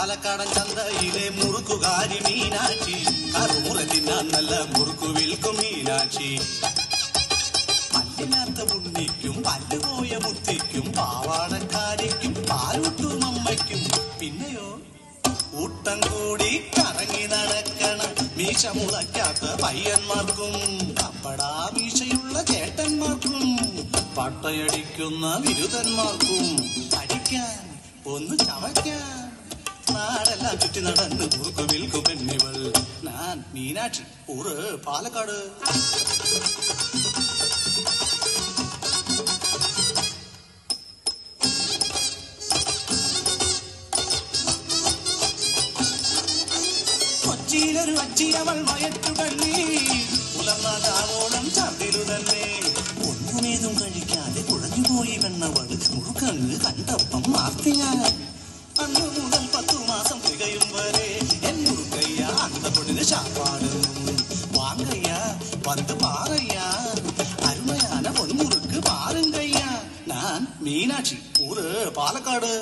പാലക്കാടൻ ചന്തയിലെ മുറുക്കുകാരി മീനാക്ഷി, കറുമുറ തിന്നാൻ നല്ല മുറുക്കു വിൽക്കും മീനാക്ഷി. പല്ലില്ലാത്ത ഉണ്ണിക്കും പല്ലുപോയ മുത്തിക്കും പാവാടക്കാരിക്കും പാലൂട്ടും അമ്മയ്ക്കും പിന്നെയോ കൂട്ടം കൂടി കറങ്ങി നടക്കണ മീശ മുളയ്ക്കാത്ത പയ്യന്മാർക്കും കപ്പടാ മീശയുള്ള ചേട്ടന്മാർക്കും പട്ടയടിക്കുന്ന ബിരുദന്മാർക്കും അടിക്കാൻ ഒന്ന് ചവയ്ക്കാൻ നാടെല്ലാം ചുറ്റി നടന്ന് മുറുക്കു വിൽക്കു പെണ്ണിവൾ. ഞാൻ മീനാക്ഷി, ഊറ് പാലക്കാട്. കൊച്ചിയിലൊരു അച്ചിയവൾ മയറ്റുകള്ളി, പുലർന്നാകാവോളം ചാർത്തിരു തന്നെ. ഒന്നുമേതും കഴിക്കാതെ കുഴഞ്ഞുപോയി വെണ്ണവള് മുറുക്കങ്ങ് കണ്ടപ്പം മാർത്തി ഞാൻ. അന്നു മുതൽ 10 മാസം തികയും വരെ എൻ മുറുക്കയ്യ അന്ത പൊടിന് ശാപ്പാടുന്നു. വാങ്കയ്യ വന്ന് പാറയ്യ അരുമയാന പൊന്മുറുക്ക് പാറുങ്കയ്യ. ഞാൻ മീനാക്ഷി, ഊറ് പാലക്കാട്.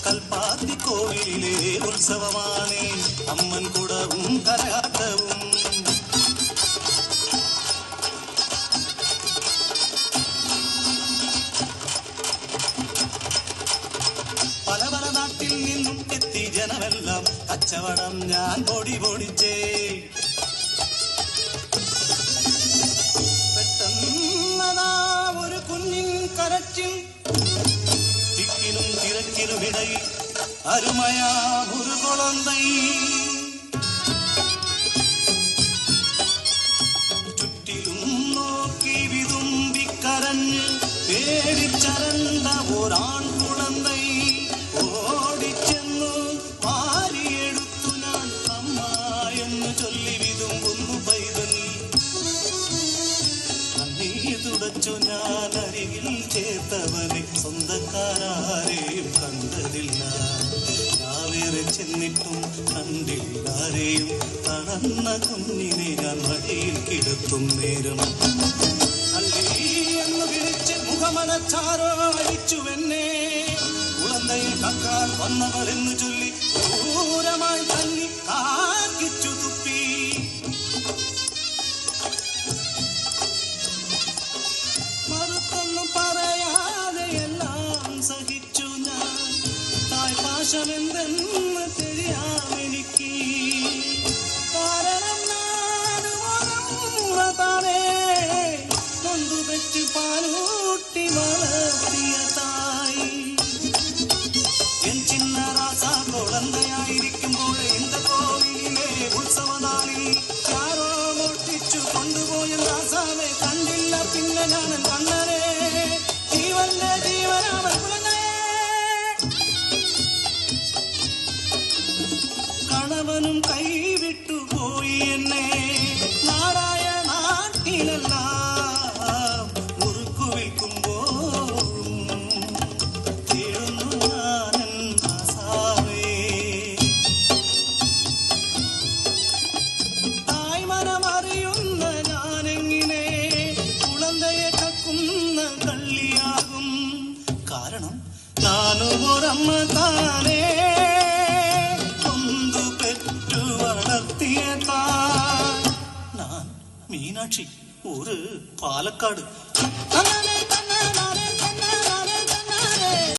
കൽപ്പാത്തി കോവിലിലെ ഉത്സവമാണ് അമ്മൻ കുടവും കരകാട്ടവും. പല പല നാട്ടിൽ നിന്നും എത്തി ജനമെല്ലാം കച്ചവടം ഞാൻ പൊടി പൊടിച്ചേ. പെട്ടെന്നതാ ഒരു കുഞ്ഞിൻ കരച്ചിൽ, തിക്കിനും തിരക്കിനുമിടയിൽ അരുമയാ ഒരു കുളന്തൈ. ചുറ്റിലും നോക്കി വിതുമ്പിക്കരഞ്ഞ് പേടിച്ചരണ്ട ഒരാൺ കുളന്തൈ. ഓടിച്ചെന്നു മാറിയെടുത്തു ഞാൻ അമ്മ എന്ന് ചൊല്ലി വിതുമ്പുന്നു പൈതൽ. കണ്ണീർ തുടച്ചു ഞാൻ അരികിൽ ചേർത്തവനെ സ്വന്തക്കാരെയും കണ്ടതില്ല. ഞാവേറെ ചെന്നിട്ടും കണ്ടില്ലാരെയും തളർന്ന കുഞ്ഞിനെ ഞാൻ വഴിയിൽ കിടത്തും നേരം. അല്ലീ എന്ന് വിളിച്ച് മുഖമനച്ചാരോ അഴിച്ചുവെന്നെ. കുളന്തയിൽ കക്കാൻ വന്നവരെന്നു ചൊല്ലി ക്രൂരമായി തല്ലി കാക്കിച്ചു തുപ്പി. മറുത്തൊന്നും പറയാതെ എല്ലാം സഹിച്ചു ഞാൻ. തായ്പാശമെന്തെന്ന് தெரியாമെനിക്ക്. കാരണം ഞാനുമേ കൊണ്ടുപെറ്റ് പാലൂട്ടി വളർത്തിയ തായി. എൻ ചിന്ന റാസാ കുളന്തയായിരിക്കുമ്പോൾ இந்த കോവിലിലെ ഉത്സവനാളിൽ ആരോ മോഷ്ടിച്ചു കൊണ്ടുപോയ റാസാവെ കണ്ടില്ല പിന്നെ ഞാൻ കണ്ണനെ. ജീവന്റെ ജീവനാവൻ കുളന്തയെ. കണവനും കൈവിട്ടു പോയി എന്നെ. നാടായ നാട്ടിലെല്ലാം മുറുക്കു വിൽക്കുമ്പോഴും തേടുന്നു ഞാനൻ ആസാവേ. തായ്മനമറിയുന്ന ഞാനെങ്ങനെ കുളന്തയെ കക്കുന്ന കള്ളിയാകും. കാരണം ഞാനും ഒരമ്മ താനേ കൊന്തു പെറ്റു വളർത്തിയ താൻ. ഞാൻ മീനാക്ഷി, ഊര് പാലക്കാട്.